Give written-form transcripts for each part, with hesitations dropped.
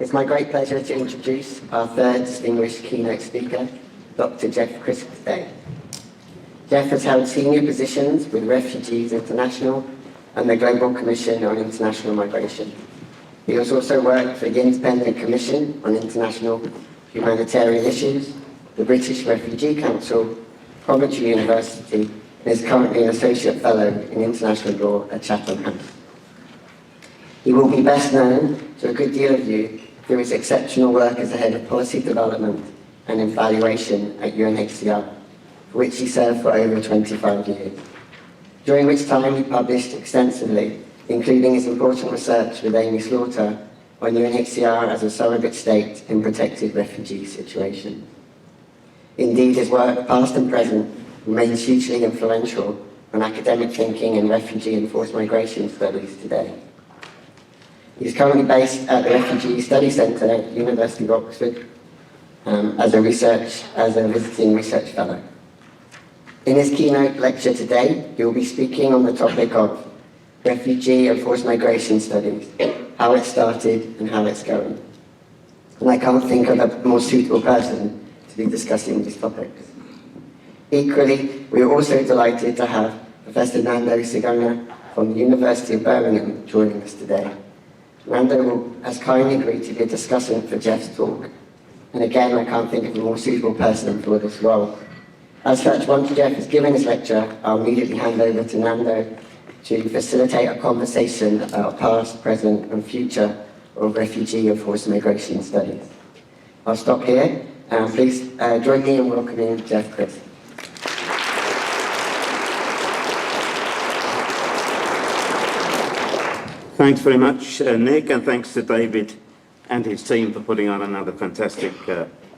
It's my great pleasure to introduce our third distinguished keynote speaker, Dr. Jeff Crisp today. Jeff has held senior positions with Refugees International and the Global Commission on International Migration. He has also worked for the Independent Commission on International Humanitarian Issues, the British Refugee Council, Coventry University, and is currently an Associate Fellow in International Law at Chatham House. He will be best known to a good deal of you through his exceptional work as the Head of Policy Development and Evaluation at UNHCR, for which he served for over 25 years, during which time he published extensively, including his important research with Amy Slaughter on UNHCR as a surrogate state in protected refugee situations. Indeed, his work, past and present, remains hugely influential on academic thinking in refugee and forced migration studies today. He is currently based at the Refugee Study Centre at University of Oxford as a visiting research fellow. In his keynote lecture today, he will be speaking on the topic of refugee and forced migration studies, how it started and how it's going. And I can't think of a more suitable person to be discussing these topics. Equally, we are also delighted to have Professor Nando Sigona from the University of Birmingham joining us today. Nando has kindly agreed to be a discussant for Jeff's talk. And again, I can't think of a more suitable person for this role. As such, once Jeff has given his lecture, I'll immediately hand over to Nando to facilitate a conversation about past, present, and future of refugee and forced migration studies. I'll stop here, and please join me in welcoming Jeff Crisp. Thanks very much, Nick, and thanks to David and his team for putting on another fantastic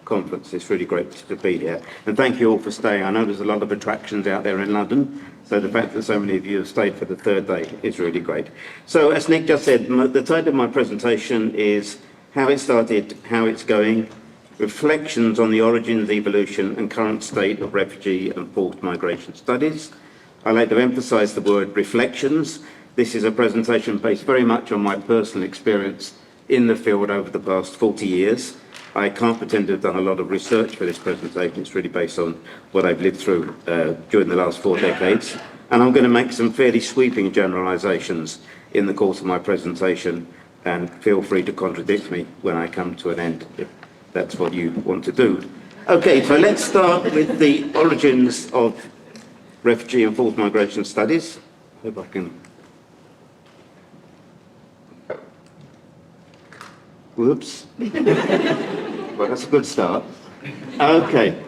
conference. It's really great to be here. And thank you all for staying. I know there's a lot of attractions out there in London, so the fact that so many of you have stayed for the third day is really great. So as Nick just said, the title of my presentation is How It Started, How It's Going, Reflections on the Origins, Evolution and Current State of Refugee and Forced Migration Studies. I like to emphasise the word reflections. This is a presentation based very much on my personal experience in the field over the past 40 years. I can't pretend to have done a lot of research for this presentation. It's really based on what I've lived through during the last 4 decades. And I'm going to make some fairly sweeping generalisations in the course of my presentation, and feel free to contradict me when I come to an end, if that's what you want to do. Okay, so let's start with the origins of refugee and forced migration studies. Hope I can... Whoops. Well, that's a good start. Okay.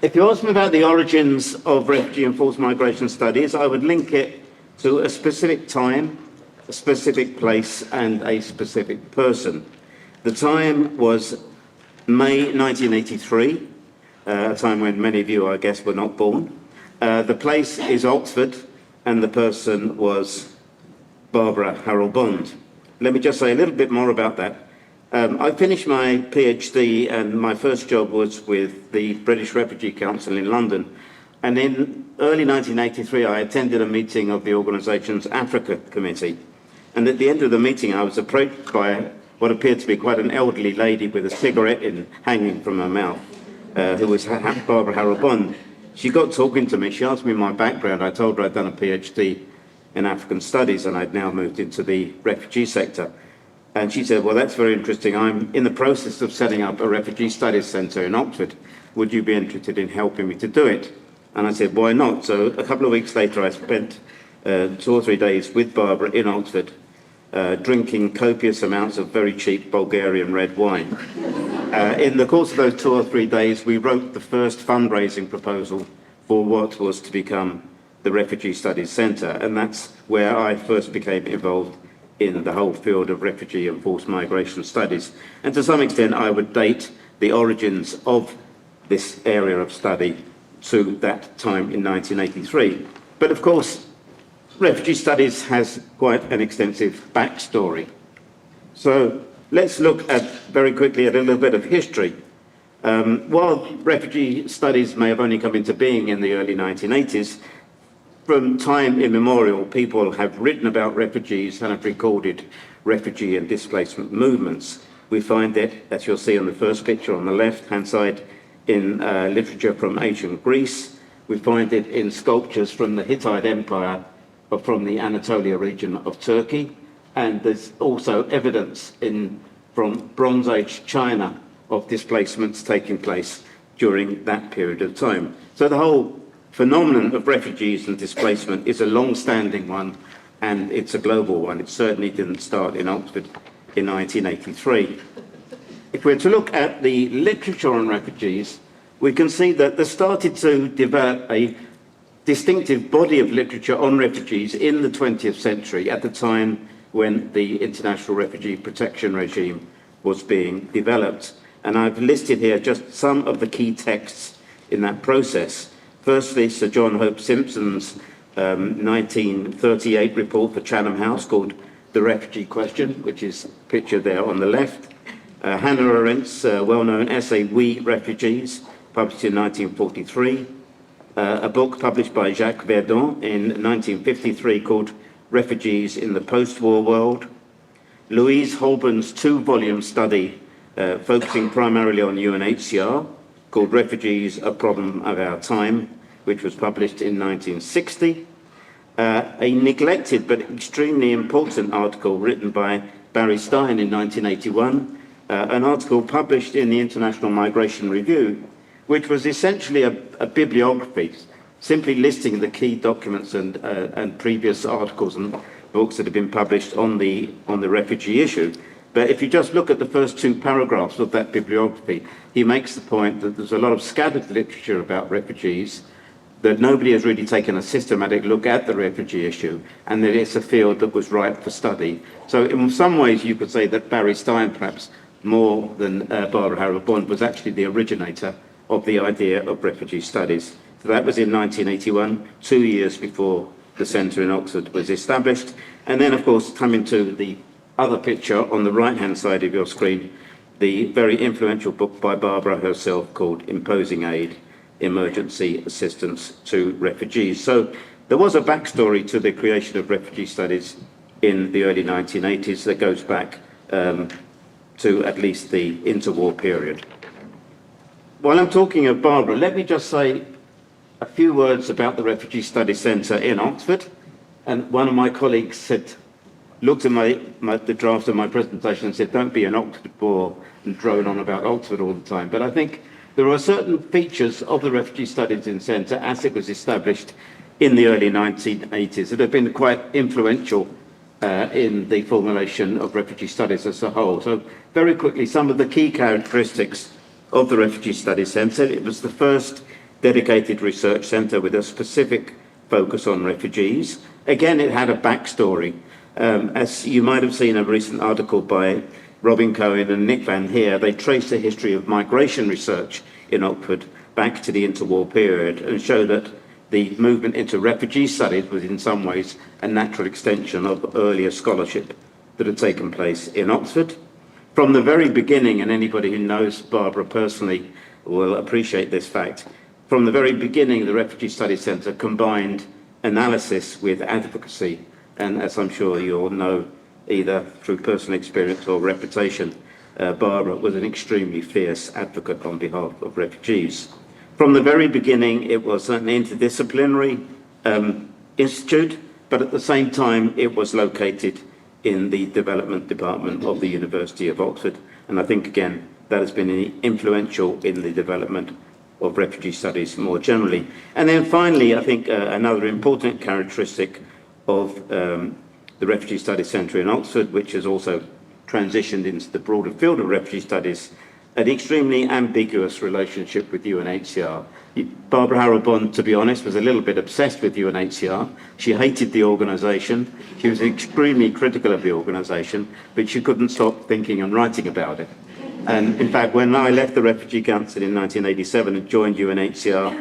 If you ask me about the origins of refugee and forced migration studies, I would link it to a specific time, a specific place, and a specific person. The time was May 1983, a time when many of you, I guess, were not born. The place is Oxford, and the person was Barbara Harrell-Bond. Let me just say a little bit more about that. I finished my PhD, and my first job was with the British Refugee Council in London. And in early 1983, I attended a meeting of the organisation's Africa Committee. And at the end of the meeting, I was approached by what appeared to be quite an elderly lady with a cigarette hanging from her mouth, who was Barbara Harrell-Bond. She got talking to me. She asked me my background. I told her I'd done a PhD in African Studies, and I'd now moved into the refugee sector. And she said, well, that's very interesting. I'm in the process of setting up a refugee studies centre in Oxford. Would you be interested in helping me to do it? And I said, why not? So a couple of weeks later, I spent 2 or 3 days with Barbara in Oxford, drinking copious amounts of very cheap Bulgarian red wine. In the course of those 2 or 3 days, we wrote the first fundraising proposal for what was to become the Refugee Studies Centre. And that's where I first became involved in the whole field of refugee and forced migration studies. And to some extent, I would date the origins of this area of study to that time in 1983. But of course, refugee studies has quite an extensive backstory. So let's look at, very quickly, at a little bit of history. While refugee studies may have only come into being in the early 1980s, from time immemorial, people have written about refugees and have recorded refugee and displacement movements. We find it, as you'll see on the first picture on the left-hand side, in literature from ancient Greece. We find it in sculptures from the Hittite Empire or from the Anatolia region of Turkey. And there's also evidence from Bronze Age China of displacements taking place during that period of time. So the whole phenomenon of refugees and displacement is a long-standing one, and it's a global one. It certainly didn't start in Oxford in 1983. If we're to look at the literature on refugees, we can see that there started to develop a distinctive body of literature on refugees in the 20th century, at the time when the international refugee protection regime was being developed. And I've listed here just some of the key texts in that process. Firstly, Sir John Hope Simpson's 1938 report for Chatham House called The Refugee Question, which is pictured there on the left. Hannah Arendt's well-known essay, We Refugees, published in 1943. A book published by Jacques Verdon in 1953 called Refugees in the Post-War World. Louise Holborn's two-volume study focusing primarily on UNHCR called Refugees, A Problem of Our Time, which was published in 1960. A neglected but extremely important article written by Barry Stein in 1981, an article published in the International Migration Review, which was essentially a bibliography, simply listing the key documents and previous articles and books that have been published on the refugee issue. But if you just look at the first two paragraphs of that bibliography, he makes the point that there's a lot of scattered literature about refugees, that nobody has really taken a systematic look at the refugee issue, and that it's a field that was ripe for study. So in some ways you could say that Barry Stein, perhaps more than Barbara Harrow-Bond, was actually the originator of the idea of refugee studies. So that was in 1981, 2 years before the centre in Oxford was established. And then, of course, coming to the other picture on the right-hand side of your screen, the very influential book by Barbara herself called Imposing Aid, Emergency Assistance to Refugees. So there was a backstory to the creation of refugee studies in the early 1980s that goes back to at least the interwar period. While I'm talking of Barbara, let me just say a few words about the Refugee Studies Centre in Oxford. And one of my colleagues looked at the draft of my presentation and said, don't be an Oxford bore and drone on about Oxford all the time. But I think there are certain features of the Refugee Studies Centre as it was established in the early 1980s that have been quite influential in the formulation of refugee studies as a whole. So very quickly, some of the key characteristics of the Refugee Studies Centre. It was the first dedicated research centre with a specific focus on refugees. Again, it had a backstory. As you might have seen a recent article by Robin Cohen and Nick Van Heer, they trace the history of migration research in Oxford back to the interwar period and show that the movement into refugee studies was in some ways a natural extension of earlier scholarship that had taken place in Oxford. From the very beginning, and anybody who knows Barbara personally will appreciate this fact, from the very beginning, the Refugee Studies Centre combined analysis with advocacy. And as I'm sure you all know, either through personal experience or reputation, Barbara was an extremely fierce advocate on behalf of refugees. From the very beginning, it was an interdisciplinary institute, but at the same time, it was located in the development department of the University of Oxford. And I think, again, that has been influential in the development of refugee studies more generally. And then finally, I think another important characteristic of the Refugee Studies Centre in Oxford, which has also transitioned into the broader field of refugee studies, an extremely ambiguous relationship with UNHCR. Barbara Harrow-Bond, to be honest, was a little bit obsessed with UNHCR. She hated the organisation. She was extremely critical of the organisation, but she couldn't stop thinking and writing about it. And in fact, when I left the Refugee Council in 1987 and joined UNHCR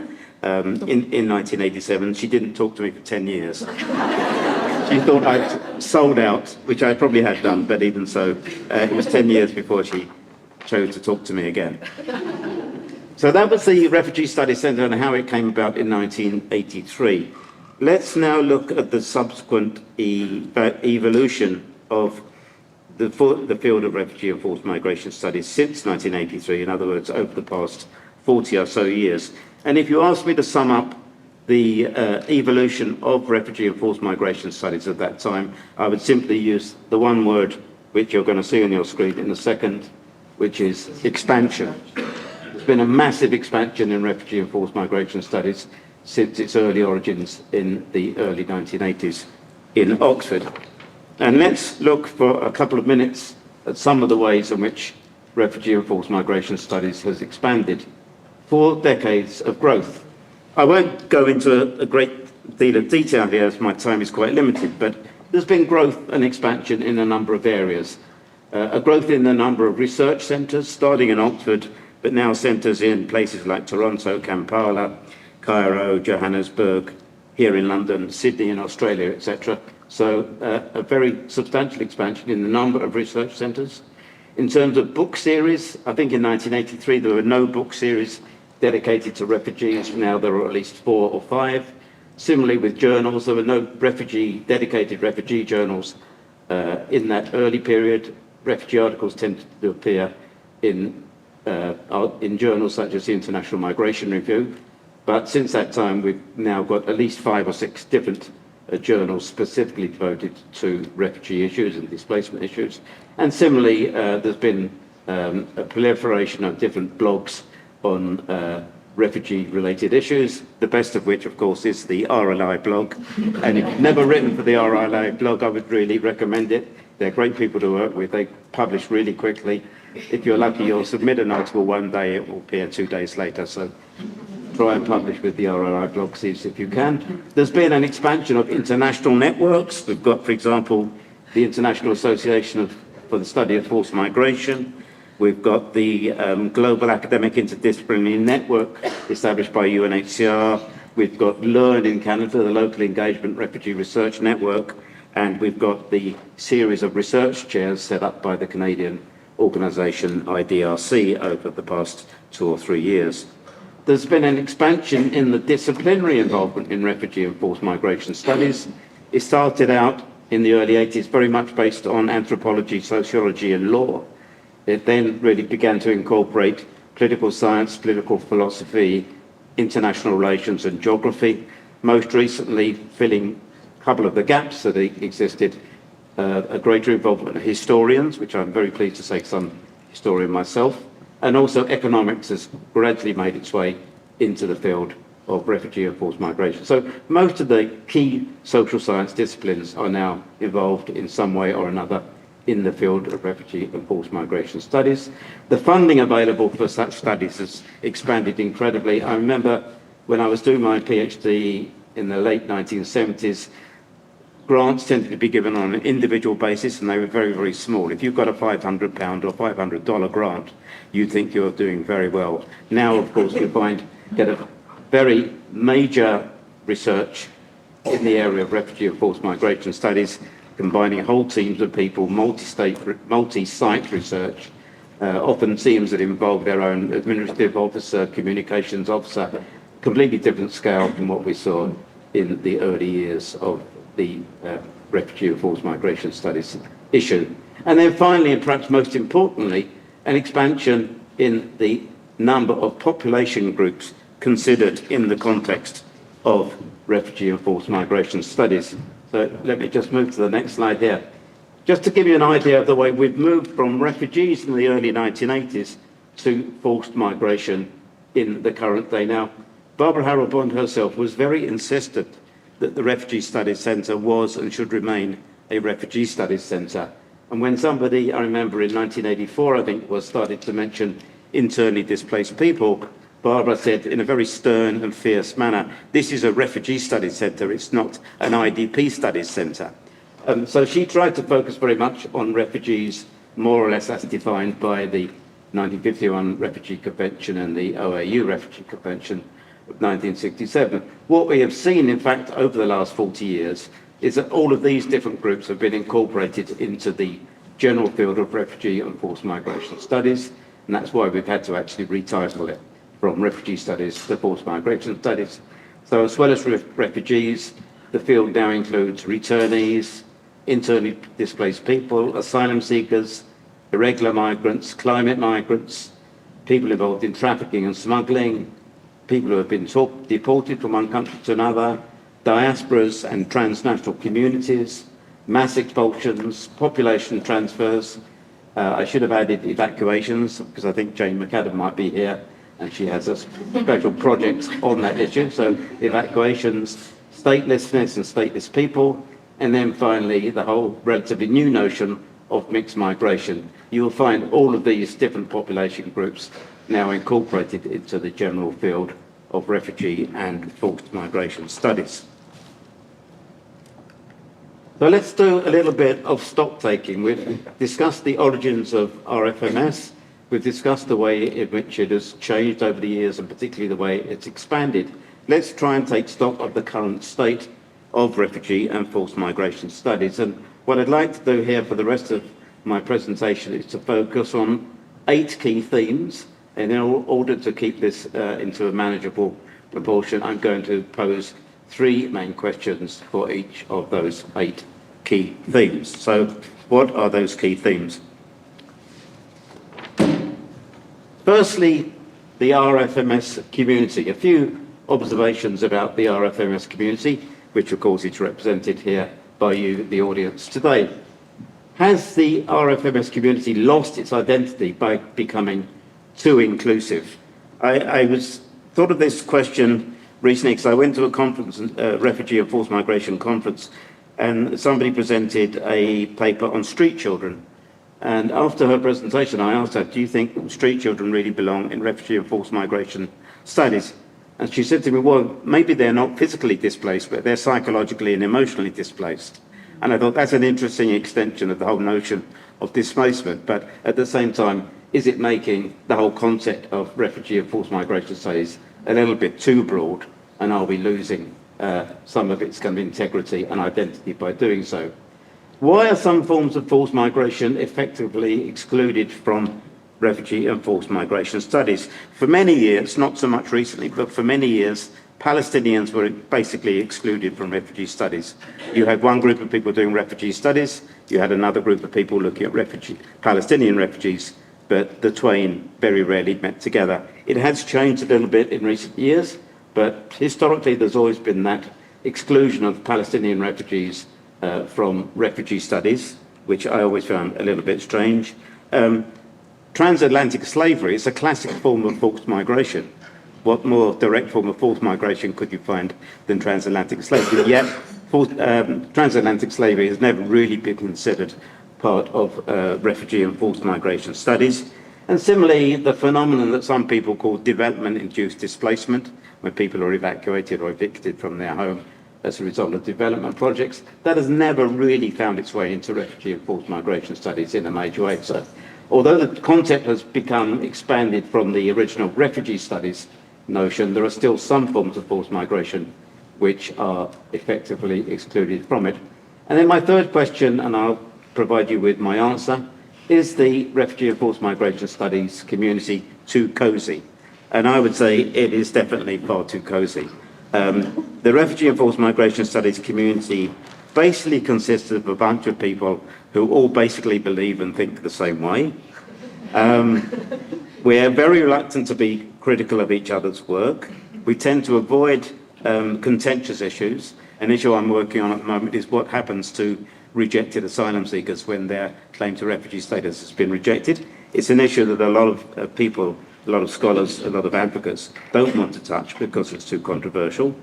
in 1987, she didn't talk to me for 10 years. She thought I'd sold out, which I probably had done, but even so, it was 10 years before she chose to talk to me again. So that was the Refugee Studies Centre and how it came about in 1983. Let's now look at the subsequent evolution of the field of refugee and forced migration studies since 1983, in other words, over the past 40 or so years. And if you ask me to sum up the evolution of refugee and forced migration studies at that time, I would simply use the one word which you're going to see on your screen in a second, which is expansion. There's been a massive expansion in refugee and forced migration studies since its early origins in the early 1980s in Oxford. And let's look for a couple of minutes at some of the ways in which refugee and forced migration studies has expanded. 4 decades of growth. I won't go into a great deal of detail here as my time is quite limited, but there's been growth and expansion in a number of areas. A growth in the number of research centres, starting in Oxford, but now centres in places like Toronto, Kampala, Cairo, Johannesburg, here in London, Sydney in Australia, etc. So a very substantial expansion in the number of research centres. In terms of book series, I think in 1983 there were no book series dedicated to refugees. Now there are at least 4 or 5. Similarly with journals, there were no dedicated refugee journals in that early period. Refugee articles tended to appear in journals such as the International Migration Review. But since that time, we've now got at least 5 or 6 different journals specifically devoted to refugee issues and displacement issues. And similarly, there's been a proliferation of different blogs on refugee-related issues, the best of which, of course, is the RLI blog. And if you've never written for the RLI blog, I would really recommend it. They're great people to work with. They publish really quickly. If you're lucky, you'll submit an article one day, it will appear 2 days later. So try and publish with the RLI blog series if you can. There's been an expansion of international networks. We've got, for example, the International Association for the Study of Forced Migration. We've got the Global Academic Interdisciplinary Network established by UNHCR. We've got LEARN in Canada, the Local Engagement Refugee Research Network. And we've got the series of research chairs set up by the Canadian organisation IDRC over the past 2 or 3 years. There's been an expansion in the disciplinary involvement in refugee and forced migration studies. It started out in the early 80s very much based on anthropology, sociology and law. It then really began to incorporate political science, political philosophy, international relations and geography. Most recently, filling a couple of the gaps that existed, a greater involvement of historians, which I'm very pleased to say because I'm a historian myself, and also economics has gradually made its way into the field of refugee and forced migration. So most of the key social science disciplines are now involved in some way or another in the field of refugee and forced migration studies. The funding available for such studies has expanded incredibly. I remember when I was doing my PhD in the late 1970s, grants tended to be given on an individual basis and they were very, very small. If you've got a £500 or $500 grant, you think you're doing very well. Now, of course, you get a very major research in the area of refugee and forced migration studies, combining whole teams of people, multi-site research, often teams that involve their own administrative officer, communications officer, completely different scale from what we saw in the early years of the refugee and forced migration studies issue. And then finally, and perhaps most importantly, an expansion in the number of population groups considered in the context of refugee and forced migration studies. So let me just move to the next slide here. Just to give you an idea of the way we've moved from refugees in the early 1980s to forced migration in the current day. Now, Barbara Harrell-Bond herself was very insistent that the Refugee Studies Centre was and should remain a refugee studies centre. And when somebody, I remember in 1984, I think, was started to mention internally displaced people, Barbara said in a very stern and fierce manner, this is a refugee studies centre, it's not an IDP studies centre. So she tried to focus very much on refugees, more or less as defined by the 1951 Refugee Convention and the OAU Refugee Convention of 1967. What we have seen, in fact, over the last 40 years, is that all of these different groups have been incorporated into the general field of refugee and forced migration studies, and that's why we've had to actually retitle it from refugee studies to forced migration studies. So as well as refugees, the field now includes returnees, internally displaced people, asylum seekers, irregular migrants, climate migrants, people involved in trafficking and smuggling, people who have been deported from one country to another, diasporas and transnational communities, mass expulsions, population transfers. I should have added evacuations, because I think Jane McAdam might be here, and she has a special project on that issue. So evacuations, statelessness and stateless people, and then finally the whole relatively new notion of mixed migration. You will find all of these different population groups now incorporated into the general field of refugee and forced migration studies. So let's do a little bit of stock taking. We've discussed the origins of RFMS. We've discussed the way in which it has changed over the years, and particularly the way it's expanded. Let's try and take stock of the current state of refugee and forced migration studies. And what I'd like to do here for the rest of my presentation is to focus on 8 key themes. And in order to keep this into a manageable proportion, I'm going to pose 3 main questions for each of those 8 key themes. So what are those key themes? Firstly, the RFMS community. A few observations about the RFMS community, which of course is represented here by you, the audience today. Has the RFMS community lost its identity by becoming too inclusive? I thought of this question recently because I went to a conference, refugee and forced migration conference, and somebody presented a paper on street children. And after her presentation, I asked her, do you think street children really belong in refugee and forced migration studies? And she said to me, well, maybe they're not physically displaced, but they're psychologically and emotionally displaced. And I thought that's an interesting extension of the whole notion of displacement. But at the same time, is it making the whole concept of refugee and forced migration studies a little bit too broad? And are we losing some of its kind of integrity and identity by doing so? Why are some forms of forced migration effectively excluded from refugee and forced migration studies? For many years, not so much recently, but for many years, Palestinians were basically excluded from refugee studies. You had one group of people doing refugee studies, you had another group of people looking at Palestinian refugees, but the twain very rarely met together. It has changed a little bit in recent years, but historically there's always been that exclusion of Palestinian refugees from refugee studies, which I always found a little bit strange. Transatlantic slavery is a classic form of forced migration. What more direct form of forced migration could you find than transatlantic slavery? Yet, transatlantic slavery has never really been considered part of refugee and forced migration studies. And similarly, the phenomenon that some people call development-induced displacement, when people are evacuated or evicted from their home as a result of development projects, that has never really found its way into refugee and forced migration studies in a major way. So, although the concept has become expanded from the original refugee studies notion, there are still some forms of forced migration which are effectively excluded from it. And then my third question, and I'll provide you with my answer, is the refugee and forced migration studies community too cosy? And I would say it is definitely far too cosy. The refugee and forced migration studies community basically consists of a bunch of people who all basically believe and think the same way. We're very reluctant to be critical of each other's work. We tend to avoid contentious issues. An issue I'm working on at the moment is what happens to rejected asylum seekers when their claim to refugee status has been rejected. It's an issue that a lot of people, a lot of scholars, a lot of advocates don't want to touch because it's too controversial.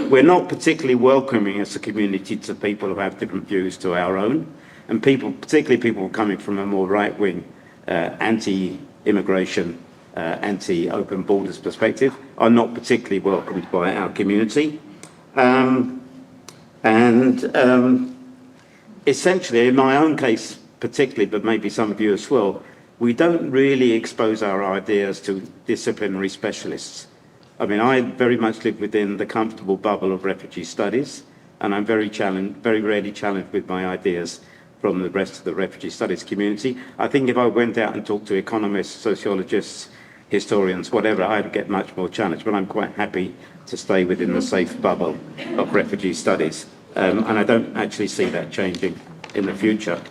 We're not particularly welcoming as a community to people who have different views to our own, and people, particularly people coming from a more right-wing, anti-immigration, anti-open borders perspective, are not particularly welcomed by our community. Essentially, in my own case particularly, but maybe some of you as well, we don't really expose our ideas to disciplinary specialists. I mean, I very much live within the comfortable bubble of refugee studies, and I'm very rarely challenged with my ideas from the rest of the refugee studies community. I think if I went out and talked to economists, sociologists, historians, whatever, I'd get much more challenged, but I'm quite happy to stay within the safe bubble of refugee studies. And I don't actually see that changing in the future.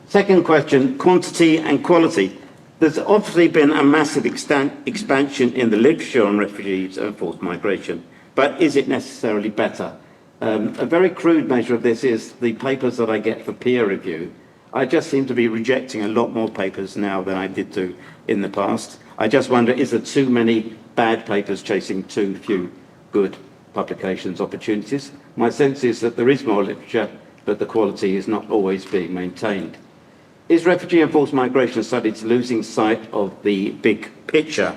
Second question, quantity and quality. There's obviously been a massive expansion in the literature on refugees and forced migration, but is it necessarily better? A very crude measure of this is the papers that I get for peer review. I just seem to be rejecting a lot more papers now than I did do in the past. I just wonder, is there too many bad papers chasing too few good publications opportunities? My sense is that there is more literature, but the quality is not always being maintained. Is refugee and forced migration studies losing sight of the big picture?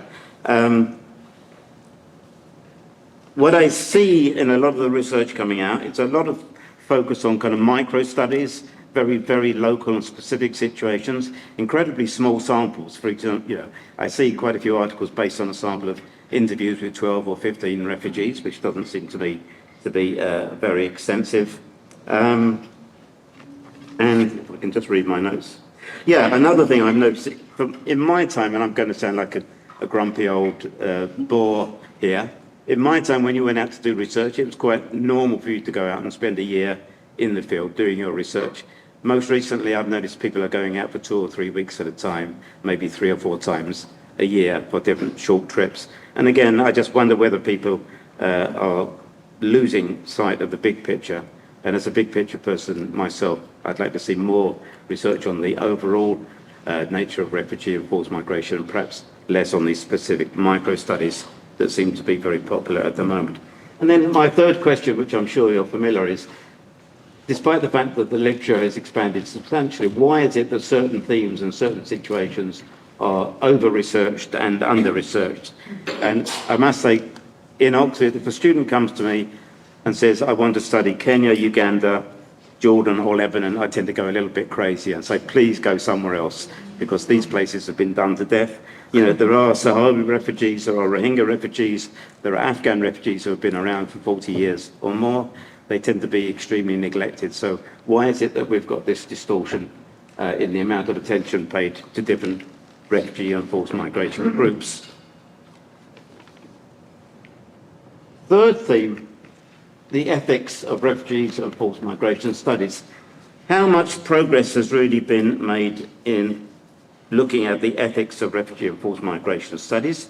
What I see in a lot of the research coming out, it's a lot of focus on kind of micro studies, very, very local and specific situations, incredibly small samples. For example, I see quite a few articles based on a sample of interviews with 12 or 15 refugees, which doesn't seem to be very extensive. And if I can just read my notes. Yeah, another thing I'm noticing in my time, and I'm going to sound like a grumpy old bore here. In my time, when you went out to do research, it was quite normal for you to go out and spend a year in the field doing your research. Most recently, I've noticed people are going out for 2 or 3 weeks at a time, maybe 3 or 4 times a year for different short trips. And again, I just wonder whether people are losing sight of the big picture. And as a big picture person myself, I'd like to see more research on the overall nature of refugee and forced migration, and perhaps less on these specific micro studies that seem to be very popular at the moment. And then my third question, which I'm sure you're familiar, is despite the fact that the literature has expanded substantially, why is it that certain themes and certain situations are over-researched and under-researched? And I must say, in Oxford, if a student comes to me and says, I want to study Kenya, Uganda, Jordan or Lebanon, I tend to go a little bit crazy and say, please go somewhere else, because these places have been done to death. There are Sahrawi refugees, there are Rohingya refugees, there are Afghan refugees who have been around for 40 years or more. They tend to be extremely neglected. So why is it that we've got this distortion in the amount of attention paid to different refugee and forced migration groups? Third theme, the ethics of refugees and forced migration studies. How much progress has really been made in looking at the ethics of refugee and forced migration studies?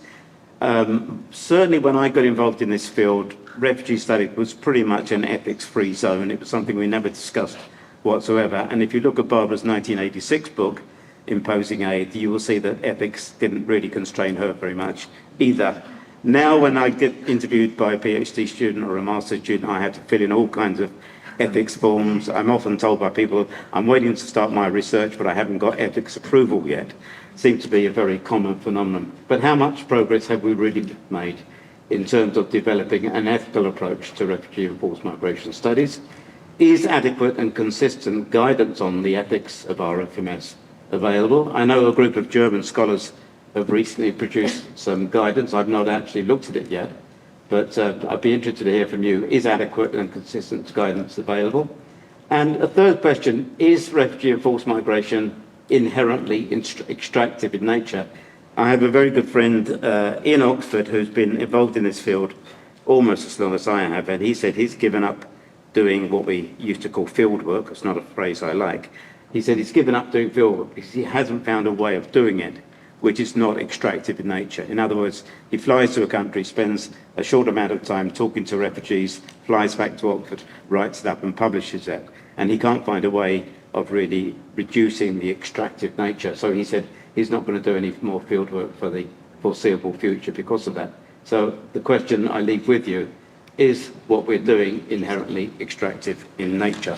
Certainly when I got involved in this field, refugee studies was pretty much an ethics-free zone. It was something we never discussed whatsoever. And if you look at Barbara's 1986 book, Imposing Aid, you will see that ethics didn't really constrain her very much either. Now, when I get interviewed by a PhD student or a master's student, I have to fill in all kinds of ethics forms. I'm often told by people, I'm waiting to start my research, but I haven't got ethics approval yet. Seems to be a very common phenomenon. But how much progress have we really made in terms of developing an ethical approach to refugee and forced migration studies? Is adequate and consistent guidance on the ethics of RFMS available? I know a group of German scholars have recently produced some guidance. I've not actually looked at it yet, but I'd be interested to hear from you. Is adequate and consistent guidance available? And a third question, is refugee and forced migration inherently extractive in nature? I have a very good friend in Oxford who's been involved in this field almost as long as I have, and he said he's given up doing what we used to call field work. It's not a phrase I like. He said he's given up doing field work because he hasn't found a way of doing it which is not extractive in nature. In other words, he flies to a country, spends a short amount of time talking to refugees, flies back to Oxford, writes it up and publishes it. And he can't find a way of really reducing the extractive nature. So he said he's not going to do any more field work for the foreseeable future because of that. So the question I leave with you is what we're doing inherently extractive in nature?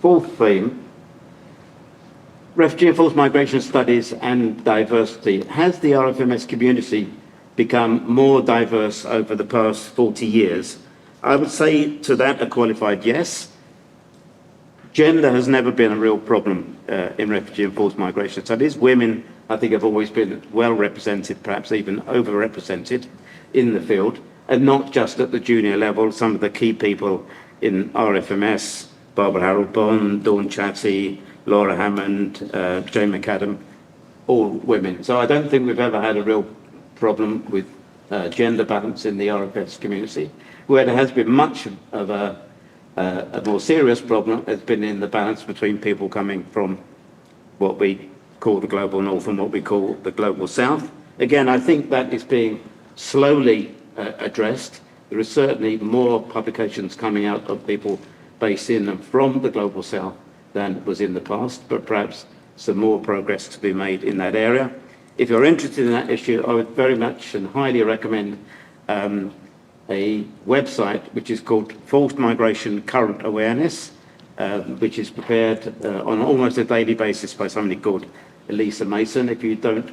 Fourth theme, refugee and forced migration studies and diversity. Has the RFMS community become more diverse over the past 40 years? I would say to that a qualified yes. Gender has never been a real problem in refugee and forced migration studies. Women, I think, have always been well represented, perhaps even overrepresented in the field, and not just at the junior level. Some of the key people in RFMS, Barbara Harold-Bond, Dawn Chatty, Laura Hammond, Jane McAdam, all women. So I don't think we've ever had a real problem with gender balance in the RFS community. Where there has been much of a more serious problem has been in the balance between people coming from what we call the global north and what we call the global south. Again, I think that is being slowly addressed. There are certainly more publications coming out of people based in and from the global south than was in the past, but perhaps some more progress to be made in that area. If you're interested in that issue, I would very much and highly recommend a website which is called Forced Migration Current Awareness, which is prepared on almost a daily basis by somebody called Elisa Mason. If you don't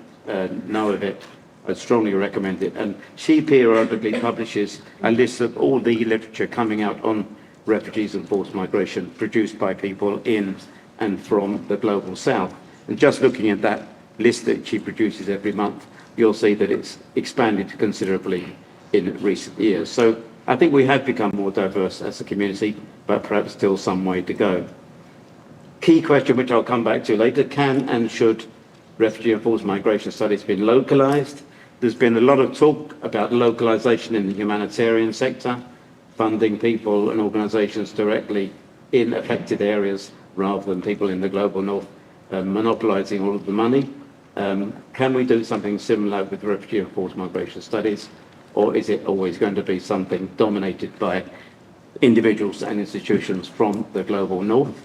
know of it, I'd strongly recommend it. And she periodically publishes a list of all the literature coming out on refugees and forced migration produced by people in and from the global south. And just looking at that list that she produces every month, you'll see that it's expanded considerably in recent years. So I think we have become more diverse as a community, but perhaps still some way to go. Key question, which I'll come back to later: can and should refugee and forced migration studies be localised? There's been a lot of talk about localisation in the humanitarian sector, funding people and organisations directly in affected areas rather than people in the global north monopolising all of the money. Can we do something similar with refugee and forced migration studies, or is it always going to be something dominated by individuals and institutions from the global north?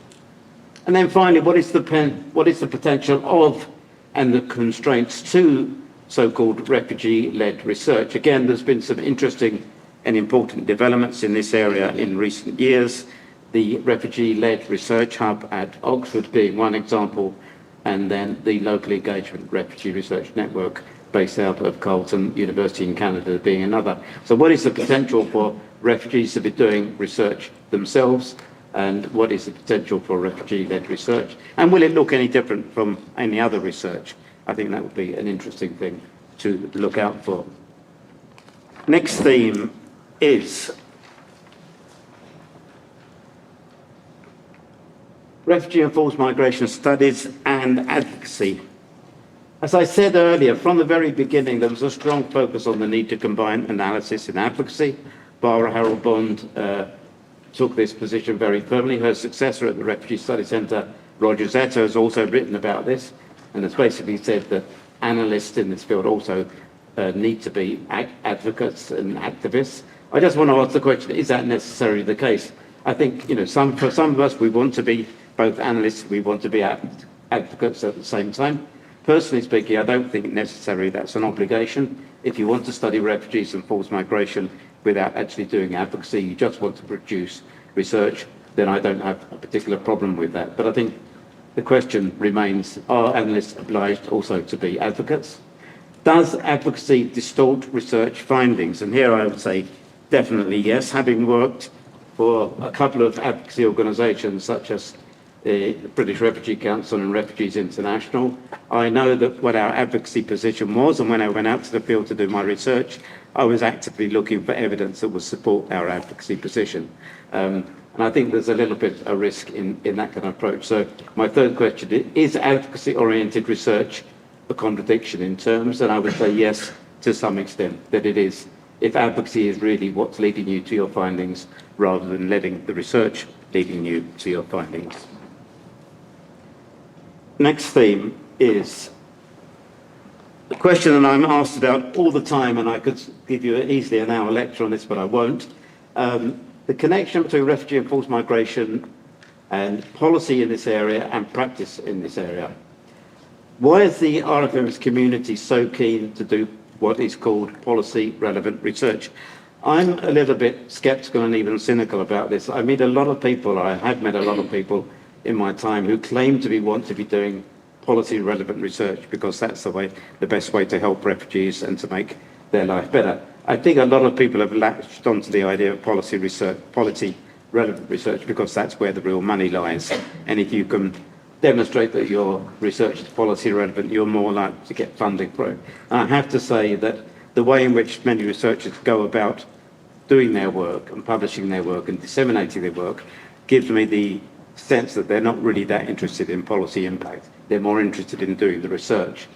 And then finally, what is the potential of and the constraints to so-called refugee-led research? Again, there's been some interesting and important developments in this area in recent years. The refugee-led research hub at Oxford being one example, and then the local engagement refugee research network based out of Carleton University in Canada being another. So what is the potential for refugees to be doing research themselves, and what is the potential for refugee-led research? And will it look any different from any other research? I think that would be an interesting thing to look out for. Next theme is refugee and forced migration studies and advocacy. As I said earlier, from the very beginning, there was a strong focus on the need to combine analysis and advocacy. Barbara Harold-Bond took this position very firmly. Her successor at the Refugee Study Centre, Roger Zeta, has also written about this and has basically said that analysts in this field also need to be advocates and activists. I just want to ask the question, is that necessarily the case? I think, for some of us, we want to be both analysts, we want to be advocates at the same time. Personally speaking, I don't think necessarily that's an obligation. If you want to study refugees and forced migration without actually doing advocacy, you just want to produce research, then I don't have a particular problem with that. But I think the question remains, are analysts obliged also to be advocates? Does advocacy distort research findings? And here I would say definitely yes. Having worked for a couple of advocacy organisations such as the British Refugee Council and Refugees International, I know that what our advocacy position was, and when I went out to the field to do my research, I was actively looking for evidence that would support our advocacy position. And I think there's a little bit of risk in that kind of approach. So my third question is advocacy-oriented research a contradiction in terms? And I would say yes, to some extent, that it is. If advocacy is really what's leading you to your findings, rather than letting the research leading you to your findings. Next theme is the question that I'm asked about all the time, and I could give you easily an hour lecture on this, but I won't. The connection between refugee and forced migration and policy in this area and practice in this area. Why is the RFMS community so keen to do what is called policy-relevant research? I'm a little bit sceptical and even cynical about this. I meet a lot of people, I have met a lot of people in my time who claim to want to be doing policy-relevant research because that's the best way to help refugees and to make their life better. I think a lot of people have latched onto the idea of policy-relevant research because that's where the real money lies. And if you can demonstrate that your research is policy-relevant, you're more likely to get funding for it. And I have to say that the way in which many researchers go about doing their work and publishing their work and disseminating their work gives me the sense that they're not really that interested in policy impact. They're more interested in doing the research.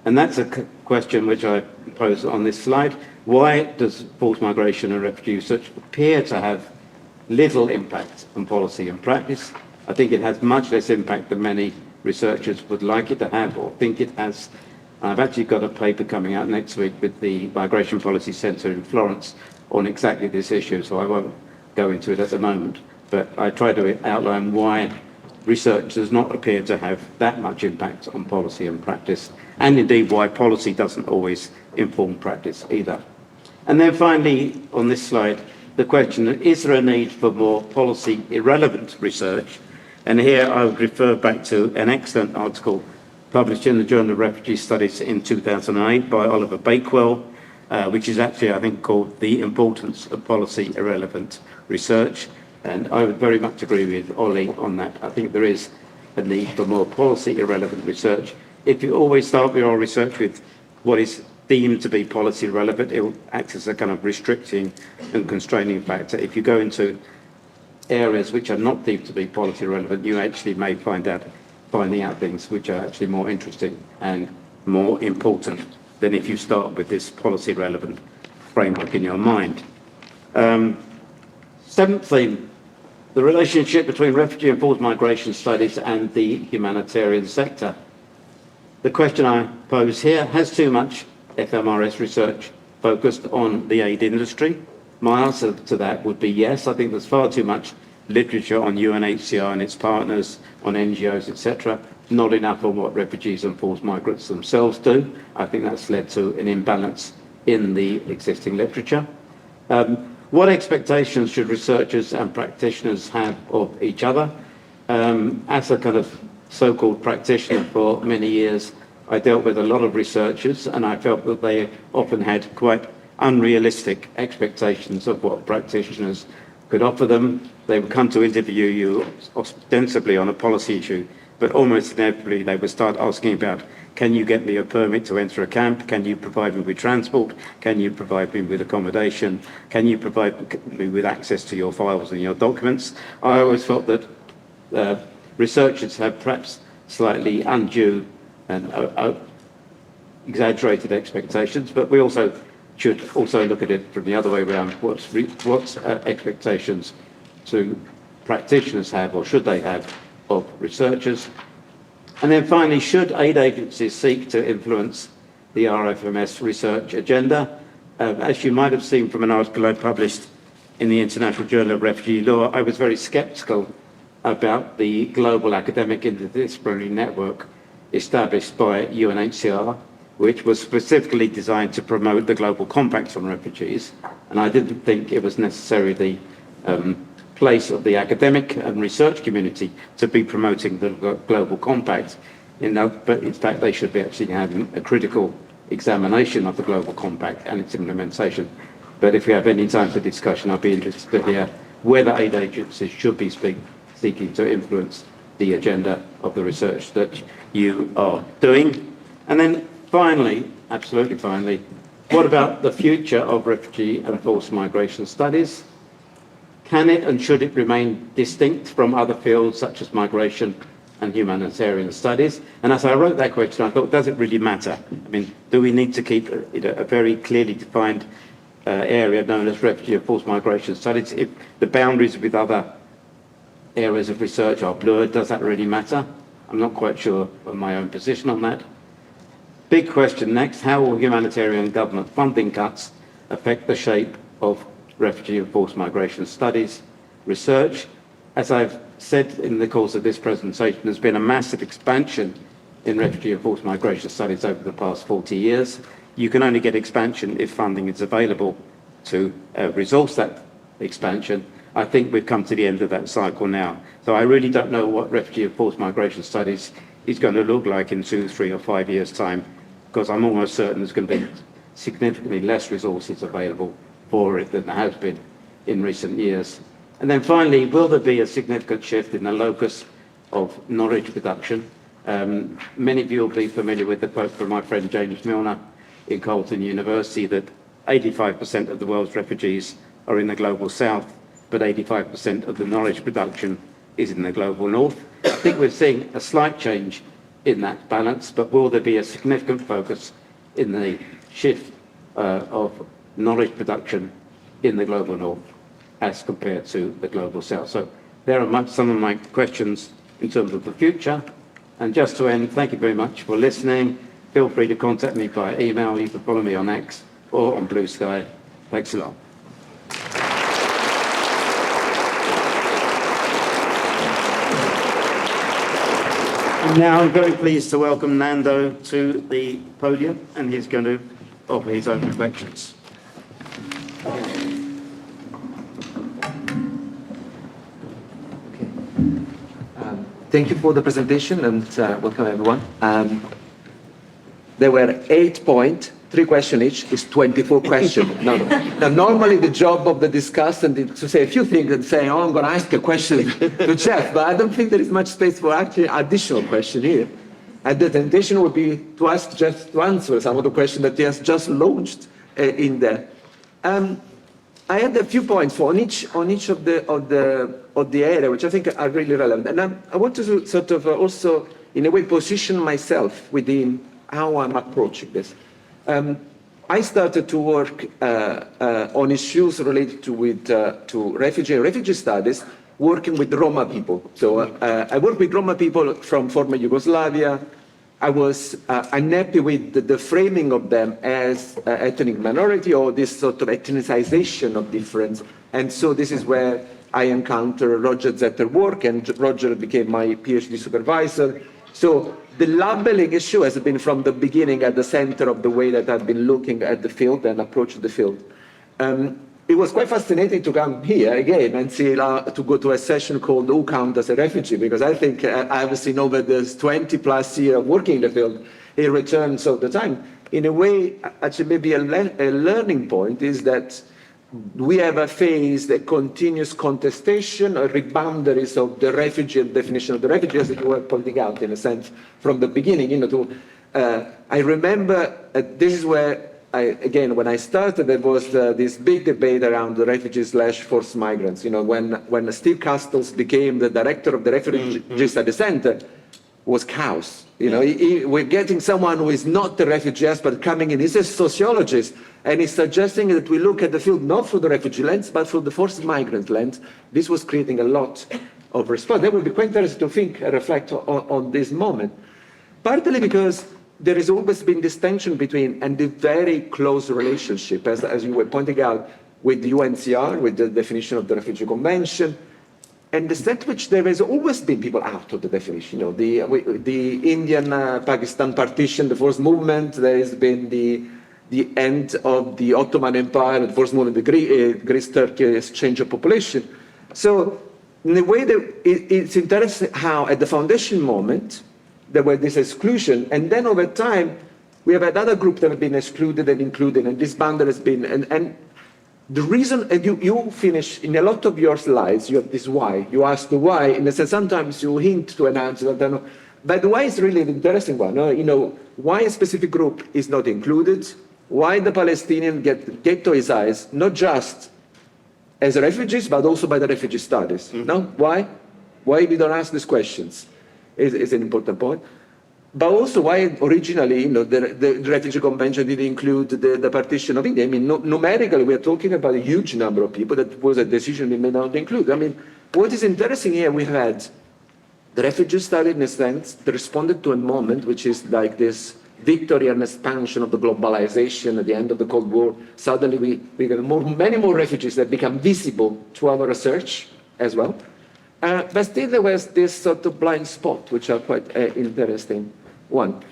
And that's a question which I pose on this slide. Why does forced migration and refugee research appear to have little impact on policy and practice? I think it has much less impact than many researchers would like it to have or think it has. I've actually got a paper coming out next week with the Migration Policy Centre in Florence on exactly this issue, so I won't go into it at the moment. But I try to outline why research does not appear to have that much impact on policy and practice, and indeed why policy doesn't always inform practice either. And then finally, on this slide, the question, is there a need for more policy irrelevant research? And here I would refer back to an excellent article published in the Journal of Refugee Studies in 2008 by Oliver Bakewell, which is actually, I think, called The Importance of Policy Irrelevant Research. And I would very much agree with Ollie on that. I think there is a need for more policy irrelevant research. If you always start your research with what is deemed to be policy relevant, it will act as a kind of restricting and constraining factor. If you go into areas which are not deemed to be policy relevant, you actually may finding out things which are actually more interesting and more important than if you start with this policy relevant framework in your mind. Seventh theme, the relationship between refugee and forced migration studies and the humanitarian sector. The question I pose here, has too much FMRS research focused on the aid industry? My answer to that would be yes. I think there's far too much literature on UNHCR and its partners, on NGOs, etc., not enough on what refugees and forced migrants themselves do. I think that's led to an imbalance in the existing literature. What expectations should researchers and practitioners have of each other? As a kind of so-called practitioner for many years, I dealt with a lot of researchers, and I felt that they often had quite unrealistic expectations of what practitioners could offer them. They would come to interview you ostensibly on a policy issue, but almost inevitably they would start asking about, can you get me a permit to enter a camp? Can you provide me with transport? Can you provide me with accommodation? Can you provide me with access to your files and your documents? I always felt that researchers have perhaps slightly undue and exaggerated expectations, but we also should also look at it from the other way around. What's expectations do practitioners have, or should they have, of researchers? And then finally, should aid agencies seek to influence the RFMS research agenda? As you might have seen from an article I published in the International Journal of Refugee Law, I was very sceptical about the global academic interdisciplinary network established by UNHCR, which was specifically designed to promote the Global Compact on refugees. And I didn't think it was necessarily the place of the academic and research community to be promoting the Global Compact. But in fact, they should be actually having a critical examination of the Global Compact and its implementation. But if we have any time for discussion, I'd be interested to hear whether aid agencies should be seeking to influence the agenda of the research that you are doing. And then finally, absolutely finally, what about the future of refugee and forced migration studies? Can it and should it remain distinct from other fields such as migration and humanitarian studies? And as I wrote that question, I thought, does it really matter? I mean, do we need to keep a very clearly defined area known as refugee and forced migration studies? If the boundaries with other areas of research are blurred, does that really matter? I'm not quite sure of my own position on that. Big question next, how will humanitarian government funding cuts affect the shape of refugee and forced migration studies research? As I've said in the course of this presentation, there's been a massive expansion in refugee and forced migration studies over the past 40 years. You can only get expansion if funding is available to resource that expansion. I think we've come to the end of that cycle now. So I really don't know what refugee and forced migration studies is going to look like in 2, 3 or 5 years' time, because I'm almost certain there's going to be significantly less resources available for it than there has been in recent years. And then finally, will there be a significant shift in the locus of knowledge production? Many of you will be familiar with the quote from my friend James Milner in Colton University that 85% of the world's refugees are in the global south, but 85% of the knowledge production is in the global north. I think we're seeing a slight change in that balance, but will there be a significant focus in the shift of knowledge production in the global north as compared to the global south? So there are some of my questions in terms of the future. And just to end, thank you very much for listening. Feel free to contact me by email. You can follow me on X or on Blue Sky. Thanks a lot. Now I'm very pleased to welcome Nando to the podium, and he's going to offer his own reflections. Thank you for the presentation and welcome everyone. There were 8 points, 3 questions each, is 24 questions. Now, normally the job of the discussant is to say a few things and say, oh, I'm going to ask a question to Jeff, but I don't think there is much space for actually additional question here. And the temptation would be to ask Jeff to answer some of the questions that he has just launched in there. I had a few points on each of the area, which I think are really relevant. And I want to sort of also, in a way, position myself within how I'm approaching this. I started to work on issues related to refugee studies, working with Roma people. So I work with Roma people from former Yugoslavia. I was unhappy with the framing of them as ethnic minority or this sort of ethnicization of difference. And so this is where I encountered Roger Zetter's work, and Roger became my PhD supervisor. So the labeling issue has been from the beginning at the center of the way that I've been looking at the field and approaching the field. It was quite fascinating to come here again and see, to go to a session called Who Counts as a Refugee, because I think I've seen over this 20 plus years of working in the field, it returns all the time. In a way, actually maybe a learning point is that we have a phase that continuous contestation or boundaries of the refugee and definition of the refugee, as you were pointing out in a sense from the beginning. I remember this is where again, when I started, there was this big debate around the refugees/forced migrants. When Steve Castles became the director of the Refugee Study Center, was chaos. We're getting someone who is not a refugee expert coming in. He's a sociologist, and he's suggesting that we look at the field not through the refugee lens, but through the forced migrant lens. This was creating a lot of response. That would be quite interesting to think and reflect on this moment. Partly because there has always been this tension between, and the very close relationship, as you were pointing out, with the UNHCR, with the definition of the Refugee Convention, and the extent to which there has always been people out of the definition. The Indian-Pakistan partition, the forced movement, there has been the end of the Ottoman Empire, the forced movement, the Greece-Turkey exchange of population. So in a way, it's interesting how at the foundation moment, there was this exclusion, and then over time, we have another group that have been excluded and included, and this boundary has been, and the reason, and you finish, in a lot of your slides, you have this why. You ask the why, and sometimes you hint to an answer, but the why is really an interesting one. Why a specific group is not included, why the Palestinian get to his eyes, not just as refugees, but also by the refugee studies. Mm-hmm. No? Why? Why we don't ask these questions is an important point. But also why originally, the Refugee Convention didn't include the partition of India. I mean, numerically, we are talking about a huge number of people. That was a decision we may not include. I mean, what is interesting here, we had the refugee study, in a sense, that responded to a moment which is like this victory and expansion of the globalization at the end of the Cold War. Suddenly, we got many more refugees that become visible to our research as well. But still, there was this sort of blind spot, which are quite interesting one.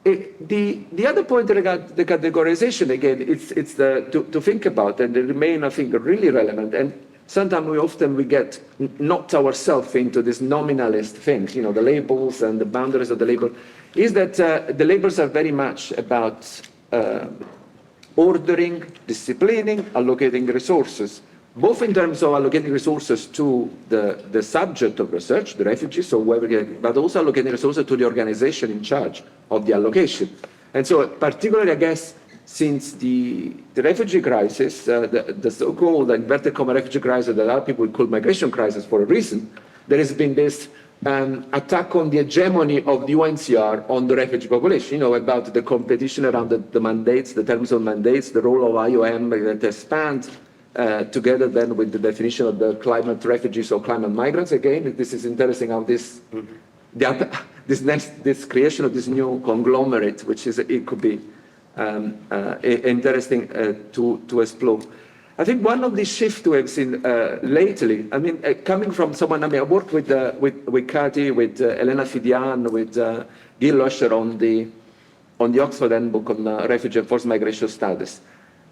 The other point regarding the categorization, again, it's to think about, and they remain, I think, really relevant. And sometimes we get knocked ourselves into this nominalist thing, the labels and the boundaries of the label, is that the labels are very much about ordering, disciplining, allocating resources, both in terms of allocating resources to the subject of research, the refugees, but also allocating resources to the organization in charge of the allocation. And so particularly, I guess, since the refugee crisis, the so-called inverted comma refugee crisis that other people would call migration crisis for a reason, there has been this attack on the hegemony of the UNHCR on the refugee population, about the competition around the mandates, the terms of mandates, the role of IOM that expands together then with the definition of the climate refugees or climate migrants. Again, this is interesting how this creation of this new conglomerate, which is, it could be interesting to explore. I think one of the shifts we have seen lately, coming from someone, I worked with Kati, with Elena Fidian, with Gil Lusher on the Oxford Handbook on refugee and forced migration studies.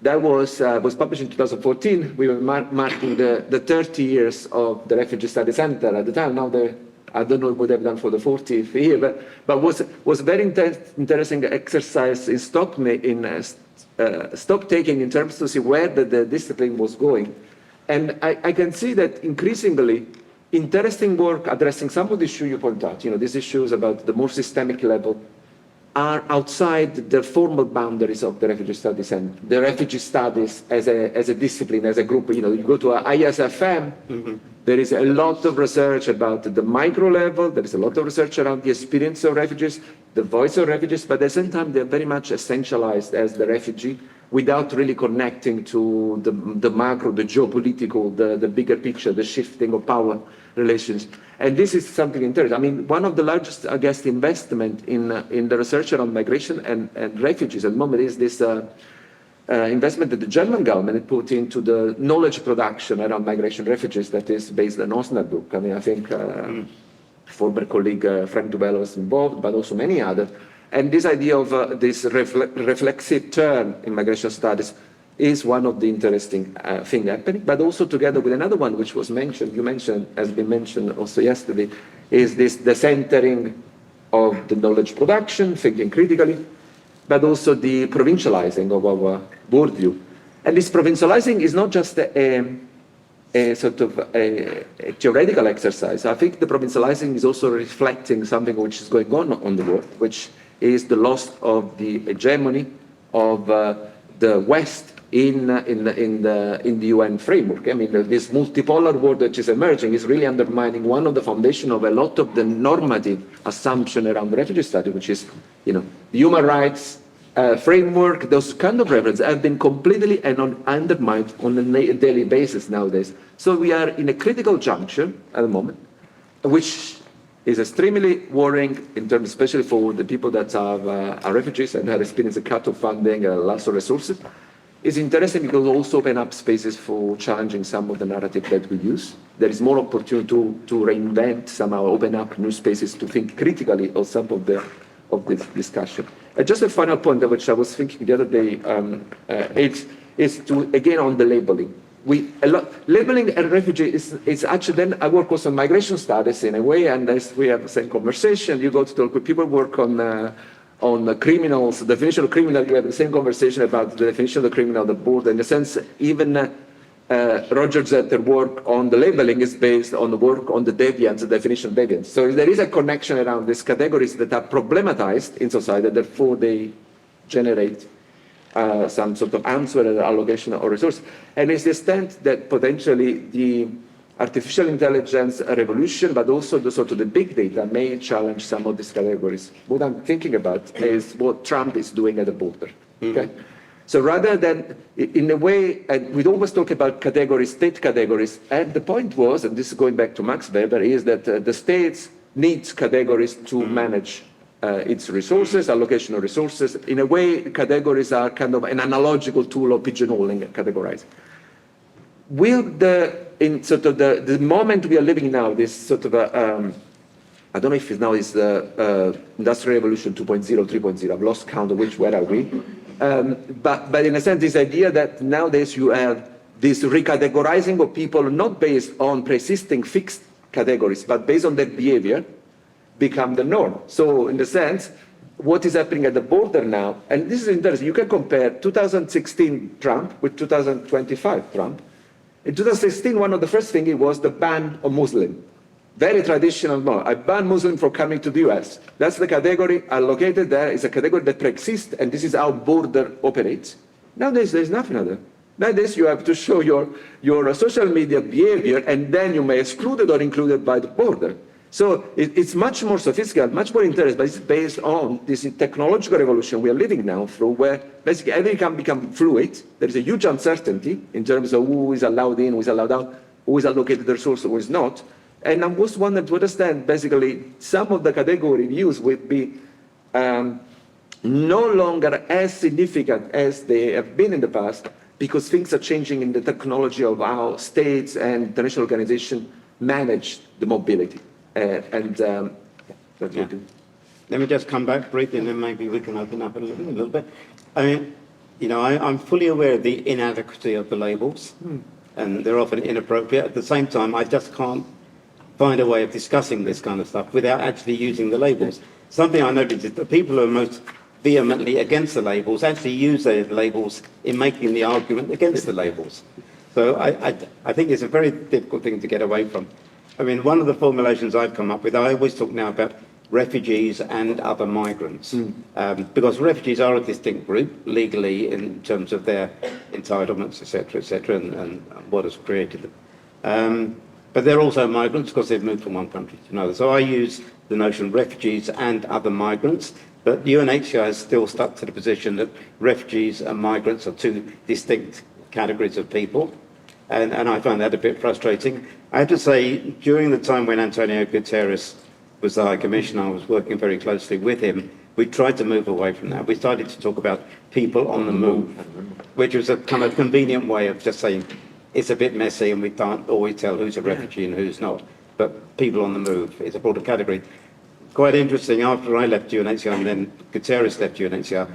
That was published in 2014. We were marking the 30 years of the Refugee Study Center at the time. Now I don't know what they've done for the 40th year, but was a very interesting exercise in stock taking in terms to see where the discipline was going. And I can see that increasingly interesting work addressing some of the issues you point out, these issues about the more systemic level, are outside the formal boundaries of the refugee studies and the refugee studies as a discipline, as a group. You go to ISFM, there is a lot of research about the micro level, there is a lot of research around the experience of refugees, the voice of refugees, but at the same time they're very much essentialized as the refugee without really connecting to the macro, the geopolitical, the bigger picture, the shifting of power relations. And this is something interesting. One of the largest, I guess, investment in the research around migration and refugees at the moment is this investment that the German government put into the knowledge production around migration refugees that is based on Osnabrück book. I think former colleague Frank Dubello was involved, but also many others. And this idea of this reflexive turn in migration studies is one of the interesting things happening, but also together with another one which was mentioned, has been mentioned also yesterday, is the centering of the knowledge production, thinking critically, but also the provincializing of our worldview. And this provincializing is not just a sort of a theoretical exercise. I think the provincializing is also reflecting something which is going on the world, which is the loss of the hegemony of the West in the UN framework. This multipolar world that is emerging is really undermining one of the foundation of a lot of the normative assumption around the refugee study, which is, the human rights framework. Those kind of references have been completely undermined on a daily basis nowadays. So we are in a critical juncture at the moment, which is extremely worrying in terms, especially for the people that are refugees and have experienced a cut of funding, loss of resources. It's interesting because it also open up spaces for challenging some of the narrative that we use. There is more opportunity to reinvent, somehow open up new spaces to think critically of some of this discussion. Just a final point, which I was thinking the other day, is to, again, on the labeling. Labeling a refugee is actually, then I work also on migration studies in a way, and as we have the same conversation, you go to talk with people work on the criminals, the definition of criminal, you have the same conversation about the definition of the criminal, the border. In a sense, even Roger Zetter work on the labeling is based on the work on the deviance, the definition of deviance. So there is a connection around these categories that are problematized in society, therefore they generate some sort of answer and allocation of resources. And it's the extent that potentially the artificial intelligence revolution, but also the big data may challenge some of these categories. What I'm thinking about is what Trump is doing at the border. Okay? So rather than, in a way, and we'd always talk about categories, state categories, and the point was, and this is going back to Max Weber, is that the states need categories to manage its resources, allocation of resources. In a way, categories are kind of an analogical tool of pigeonholing and categorizing. Will the moment we are living now, this sort of I don't know if now is the Industrial Revolution 2.0, 3.0, I've lost count of where are we? But in a sense, this idea that nowadays you have this recategorizing of people not based on persisting fixed categories, but based on their behavior, become the norm. So in the sense, what is happening at the border now, and this is interesting, you can compare 2016 Trump with 2025 Trump. In 2016, one of the first things was the ban of Muslim. Very traditional law. I ban Muslims from coming to the US. That's the category allocated there. It's a category that pre-exists, and this is how border operates. Nowadays, there's nothing other. Nowadays, you have to show your social media behavior, and then you may exclude it or include it by the border. So it's much more sophisticated, much more interesting, but it's based on this technological revolution we are living now through, where basically everything can become fluid. There is a huge uncertainty in terms of who is allowed in, who is allowed out, who is allocated the resource, who is not. And I was wondering to understand, basically, some of the category views would be no longer as significant as they have been in the past, because things are changing in the technology of how states and international organizations manage the mobility. That's what we do. Let me just come back briefly, and then maybe we can open up a little bit. I mean, I'm fully aware of the inadequacy of the labels, and they're often inappropriate. At the same time, I just can't find a way of discussing this kind of stuff without actually using the labels. Something I noticed is that people who are most vehemently against the labels actually use the labels in making the argument against the labels. So I think it's a very difficult thing to get away from. I mean, one of the formulations I've come up with, I always talk now about refugees and other migrants, because refugees are a distinct group legally in terms of their entitlements, etc., and what has created them. But they're also migrants because they've moved from one country to another. So I use the notion of refugees and other migrants, but UNHCR has still stuck to the position that refugees and migrants are two distinct categories of people. And I find that a bit frustrating. I have to say, during the time when Antonio Guterres was the High Commissioner, I was working very closely with him. We tried to move away from that. We started to talk about people on the move, which was a kind of convenient way of just saying it's a bit messy and we can't always tell who's a refugee and who's not. But people on the move is a broader category. Quite interesting, after I left UNHCR and then Guterres left UNHCR,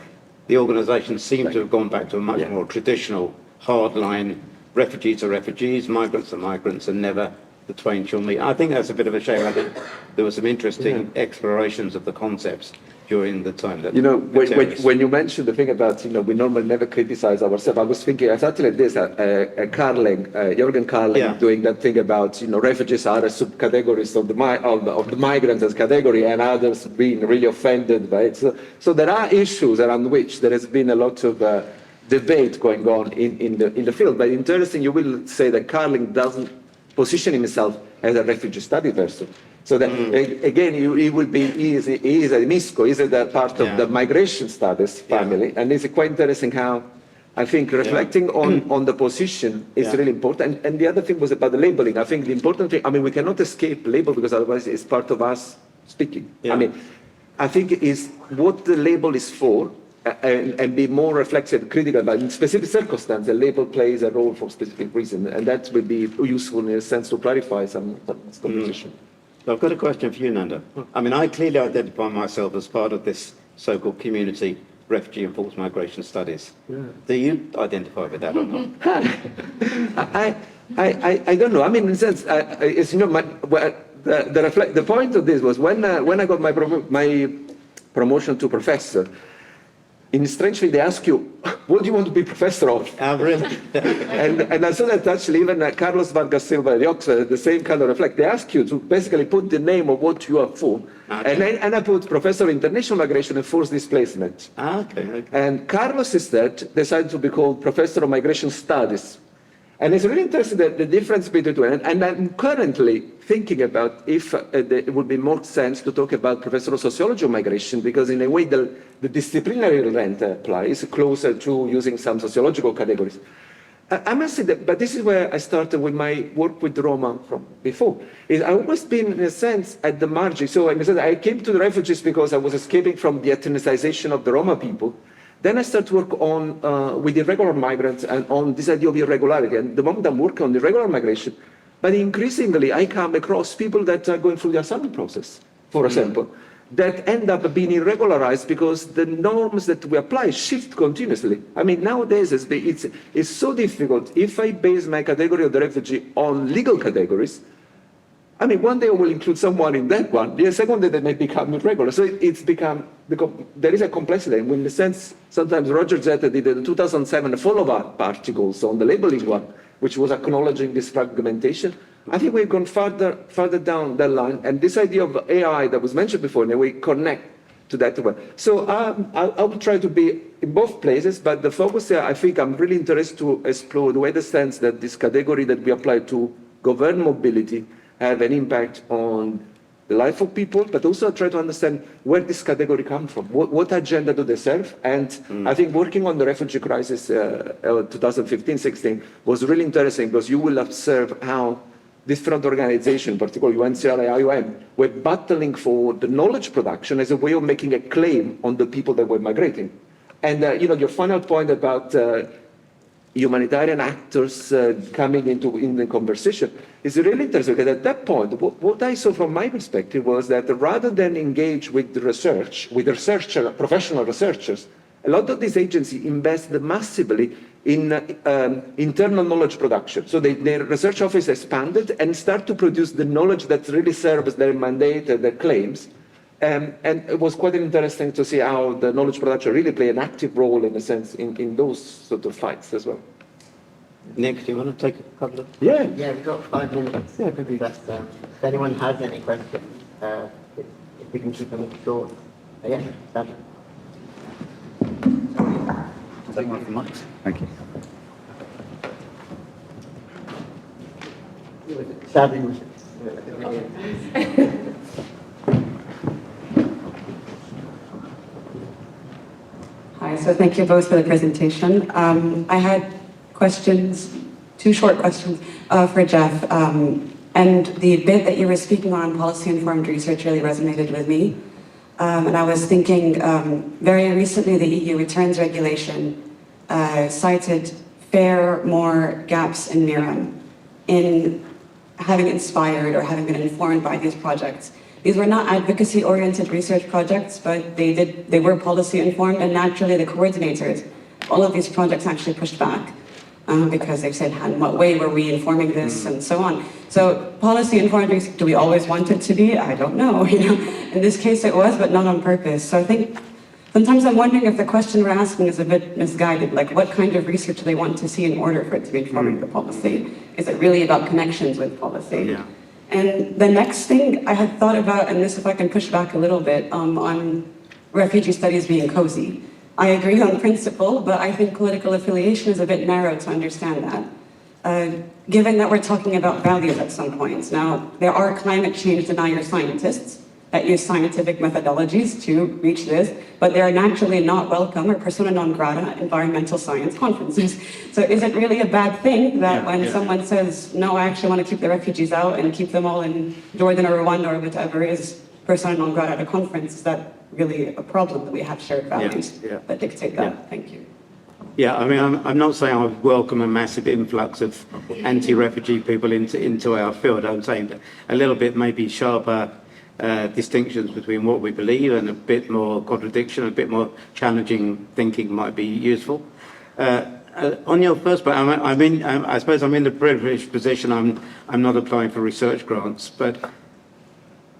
the organisation seemed to have gone back to a much more traditional, hardline, refugees are refugees, migrants are migrants, and never the twain shall meet. I think that's a bit of a shame. I think there were some interesting explorations of the concepts during the time that... when you mentioned the thing about, we normally never criticize ourselves, I was thinking exactly this, Jürgen Carling doing that thing about, refugees are a subcategories of the migrants as category, and others being really offended by it. So there are issues around which there has been a lot of debate going on in the field. But interesting, you will say that Carling doesn't position himself as a refugee study person. So that, again, he is a MISCO, he's a part of the migration studies family. And it's quite interesting how, I think, reflecting on the position is really important. And the other thing was about the labeling. I think the important thing, we cannot escape label because otherwise it's part of us speaking. I think is what the label is for, and be more reflexive, critical, but in specific circumstances, the label plays a role for specific reason, and that will be useful in a sense to clarify some composition. So I've got a question for you, Nando. I clearly identify myself as part of this so-called community, refugee and forced migration studies. Do you identify with that or not? I don't know. In a sense, it's, the point of this was when I got my promotion to professor. Strangely, they ask you, what do you want to be professor of? Really? and I saw that actually even Carlos Vargas Silva at Oxford, the same kind of reflect. They ask you to basically put the name of what you are for. And I put Professor of International Migration and Forced Displacement. And Carlos instead decided to be called Professor of Migration Studies. And it's really interesting that the difference between the two. And I'm currently thinking about if it would be more sense to talk about Professor of Sociology of Migration, because in a way the disciplinary rent applies closer to using some sociological categories. I must say that, but this is where I started with my work with Roma from before. I've always been, in a sense, at the margin. So in a sense, I came to the refugees because I was escaping from the ethnicization of the Roma people. Then I started to work on with irregular migrants and on this idea of irregularity. And the moment I'm working on irregular migration, but increasingly I come across people that are going through the asylum process, for example, that end up being irregularized because the norms that we apply shift continuously. Nowadays it's so difficult. If I base my category of the refugee on legal categories, one day I will include someone in that one. The second day they may become irregular. So it's become there is a complexity. And in the sense, sometimes Roger Zeta did in 2007 a follow-up articles on the labeling one, which was acknowledging this fragmentation. I think we've gone further down that line. And this idea of AI that was mentioned before, and we connect to that one. So I will try to be in both places, but the focus here, I think I'm really interested to explore the way the sense that this category that we apply to govern mobility have an impact on the life of people, but also try to understand where this category comes from, what agenda do they serve. And I think working on the refugee crisis 2015-16 was really interesting because you will observe how different organizations, particularly UNHCR and IOM, were battling for the knowledge production as a way of making a claim on the people that were migrating. And your final point about humanitarian actors coming in the conversation is really interesting, because at that point, what I saw from my perspective was that rather than engage with the research, with professional researchers, a lot of these agencies invest massively in internal knowledge production. So their research office expanded and start to produce the knowledge that really serves their mandate and their claims. And it was quite interesting to see how the knowledge production really play an active role, in a sense, in those sort of fights as well. Nick, do you want to take a couple of... Yeah. Yeah, we've got 5 minutes. Yeah, maybe. That's, if anyone has any questions, if we can keep them short. Yeah, that's Take one from Mike. Thank you. Shadi. Hi, so thank you both for the presentation. I had questions, 2 short questions for Jeff. And the bit that you were speaking on policy-informed research really resonated with me. And I was thinking, very recently the EU returns regulation cited more gaps in MIRAM in having inspired or having been informed by these projects. These were not advocacy-oriented research projects, but they were policy-informed, and naturally the coordinators, all of these projects actually pushed back because they said, in what way were we informing this, and so on. So policy-informed research, do we always want it to be? I don't know. In this case it was, but not on purpose. So I think sometimes I'm wondering if the question we're asking is a bit misguided, like what kind of research do they want to see in order for it to be informing the policy? Is it really about connections with policy? Yeah. And the next thing I had thought about, and this if I can push back a little bit, on refugee studies being cozy. I agree on principle, but I think political affiliation is a bit narrow to understand that. Given that we're talking about values at some points. Now, there are climate change denier scientists that use scientific methodologies to reach this, but they are naturally not welcome or persona non grata environmental science conferences. So is it really a bad thing that when someone says, no, I actually want to keep the refugees out and keep them all in Jordan or Rwanda or whatever is persona non grata at a conference, is that really a problem that we have shared values that dictate that? Yeah. Thank you. Yeah, I mean, I'm not saying I would welcome a massive influx of anti-refugee people into our field. I'm saying that a little bit maybe sharper distinctions between what we believe and a bit more contradiction, a bit more challenging thinking might be useful. On your first point, I suppose I'm in the privileged position. I'm not applying for research grants, but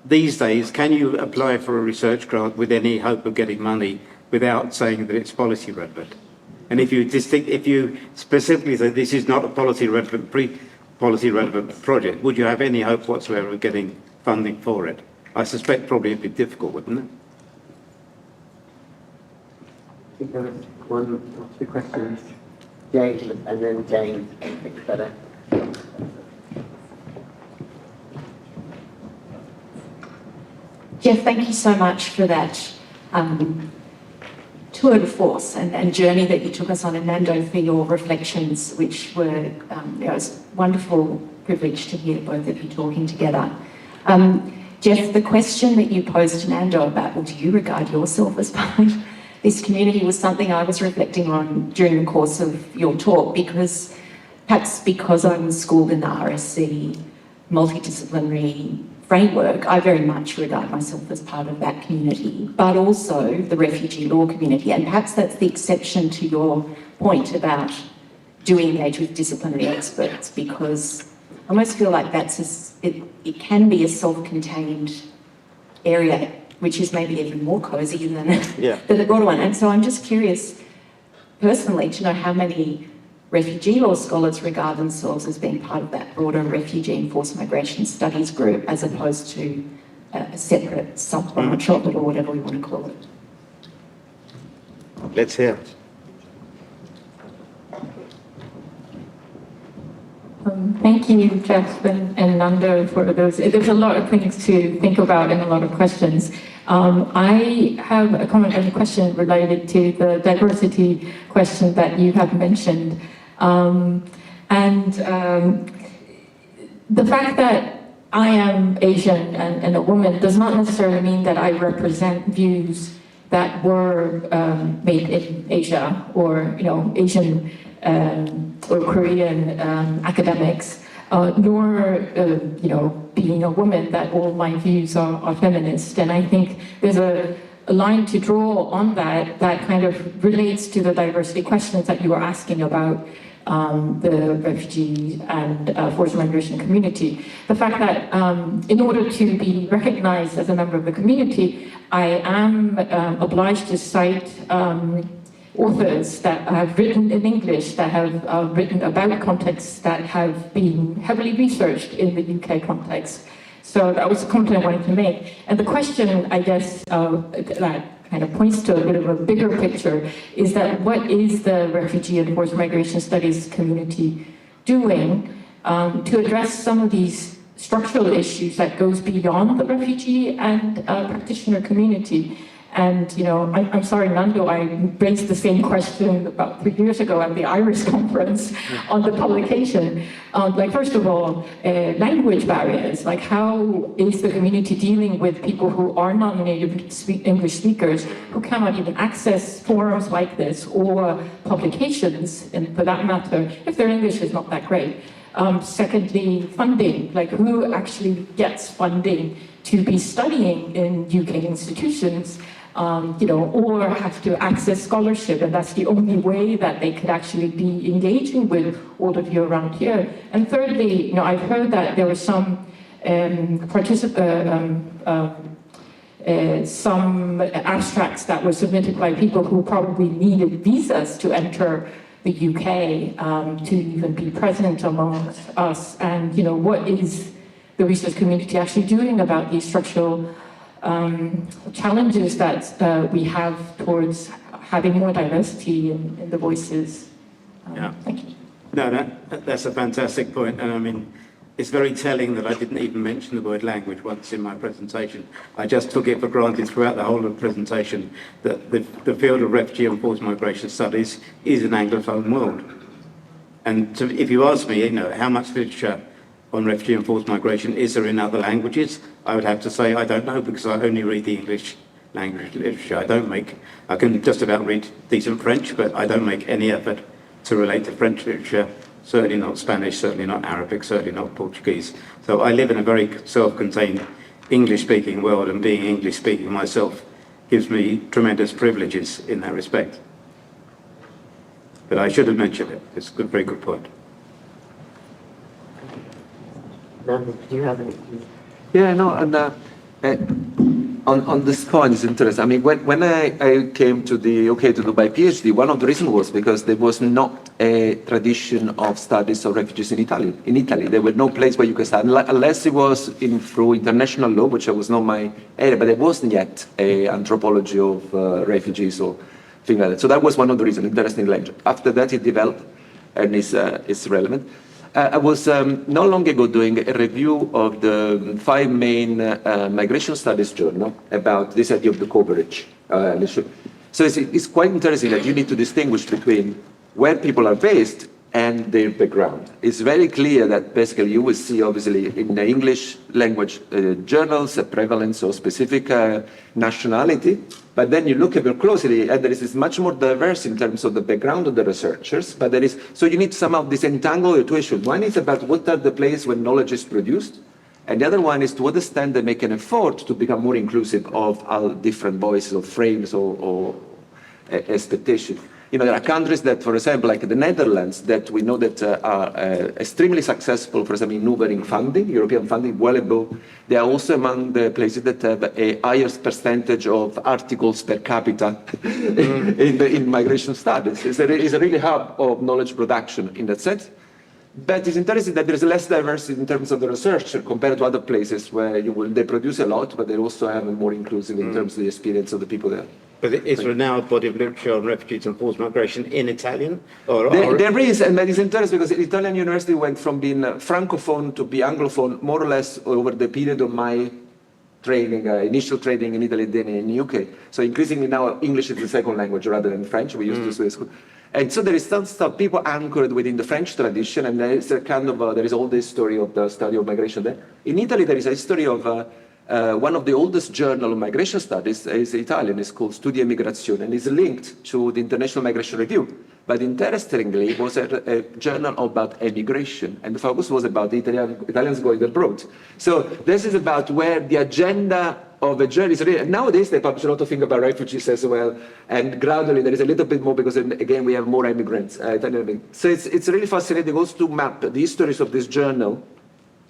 these days, can you apply for a research grant with any hope of getting money without saying that it's policy relevant? And if you specifically say this is not a policy relevant, pre-policy relevant project, would you have any hope whatsoever of getting funding for it? I suspect probably it'd be difficult, wouldn't it? I think there was 1 or 2 questions. James, and then James, I think better. Jeff, thank you so much for that tour de force and journey that you took us on, and Nando for your reflections, which were, it was a wonderful privilege to hear both of you talking together. Jeff, the question that you posed to Nando about, well, do you regard yourself as part of this community, was something I was reflecting on during the course of your talk, because perhaps because I was schooled in the RSC multidisciplinary framework, I very much regard myself as part of that community, but also the refugee law community. And perhaps that's the exception to your point about do engage with disciplinary experts, because I almost feel like it can be a self-contained area, which is maybe even more cozy than the broader one. And so I'm just curious, personally, to know how many refugee law scholars regard themselves as being part of that broader refugee and forced migration studies group, as opposed to a separate sub-branch of it, or whatever we want to call it. Let's hear it. thank you, Jeff and Nando, for those. There's a lot of things to think about and a lot of questions. I have a comment and a question related to the diversity question that you have mentioned. The fact that I am Asian and a woman does not necessarily mean that I represent views that were made in Asia or, Asian or Korean academics, nor, being a woman, that all my views are feminist. And I think there's a line to draw on that kind of relates to the diversity questions that you were asking about the refugee and forced migration community. The fact that in order to be recognized as a member of the community, I am obliged to cite authors that have written in English, that have written about contexts that have been heavily researched in the UK context. So that was a comment I wanted to make. And the question, I guess, that kind of points to a bit of a bigger picture is that what is the refugee and forced migration studies community doing to address some of these structural issues that goes beyond the refugee and practitioner community? And, I'm sorry, Nando, I raised the same question about 3 years ago at the IRIS conference on the publication. First of all, language barriers, how is the community dealing with people who are not native English speakers, who cannot even access forums like this or publications, and for that matter, if their English is not that great. Secondly, funding, who actually gets funding to be studying in UK institutions, or have to access scholarship, and that's the only way that they could actually be engaging with all of you around here. And thirdly, I've heard that there were some some abstracts that were submitted by people who probably needed visas to enter the UK to even be present amongst us. And what is the research community actually doing about these structural challenges that we have towards having more diversity in the voices? Yeah. Thank you. No, that's a fantastic point. And I mean, it's very telling that I didn't even mention the word language once in my presentation. I just took it for granted throughout the whole of the presentation that the field of refugee and forced migration studies is an Anglophone world. And if you ask me, how much literature on refugee and forced migration is there in other languages, I would have to say I don't know, because I only read the English language literature. I can just about read decent French, but I don't make any effort to relate to French literature, certainly not Spanish, certainly not Arabic, certainly not Portuguese. So I live in a very self-contained English-speaking world, and being English-speaking myself gives me tremendous privileges in that respect. But I should have mentioned it. It's a very good point. Nando, do you have any? Yeah, no, and on this point, it's interesting. I mean, when I came to the UK to do my PhD, one of the reasons was because there was not a tradition of studies of refugees in Italy. In Italy, there was no place where you could start, unless it was through international law, which was not my area, but there wasn't yet an anthropology of refugees or things like that. So that was one of the reasons, interesting language. After that, it developed and is relevant. I was not long ago doing a review of the 5 main migration studies journal about this idea of the coverage. So it's quite interesting that you need to distinguish between where people are based and their background. It's very clear that basically you will see, obviously, in the English language journals, a prevalence of specific nationality, but then you look at it closely, and there is much more diverse in terms of the background of the researchers, but so you need to somehow disentangle the two issues. One is about what are the places where knowledge is produced, and the other one is to what extent they make an effort to become more inclusive of all different voices or frames or expectations. There are countries that, for example, like the Netherlands, that we know that are extremely successful, for example, in hoovering funding, European funding, well above. They are also among the places that have a highest percentage of articles per capita in migration studies. It's a really hub of knowledge production in that sense. But it's interesting that there's less diversity in terms of the researcher compared to other places where they produce a lot, but they also have a more inclusive in terms of the experience of the people there. But is there now a body of literature on refugees and forced migration in Italian? Or, There is, and that is interesting because the Italian university went from being francophone to be anglophone more or less over the period of my training, initial training in Italy, then in the UK. So increasingly now English is the second language rather than French. We used to say school. And so there is some stuff, people anchored within the French tradition, and there is a kind of, there is all this story of the study of migration there. In Italy, there is a history of one of the oldest journal of migration studies is Italian, it's called Studi e Migrazione, and is linked to the International Migration Review. But interestingly, it was a journal about emigration, and the focus was about the Italians going abroad. So this is about where the agenda of a journey is really, nowadays they publish a lot of things about refugees as well, and gradually there is a little bit more because again we have more immigrants. So it's really fascinating also to map the histories of this journal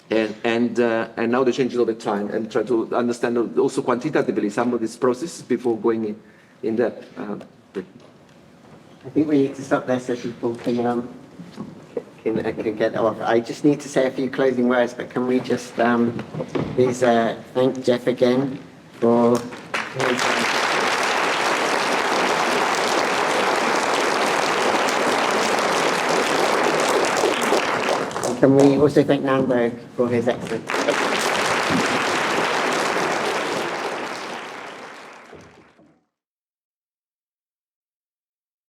and now the changes over time and try to understand also quantitatively some of these processes before going in depth. I think we need to stop there so people can get off. I just need to say a few closing words, but can we just please thank Jeff again for his... Can we also thank Nando for his excellent...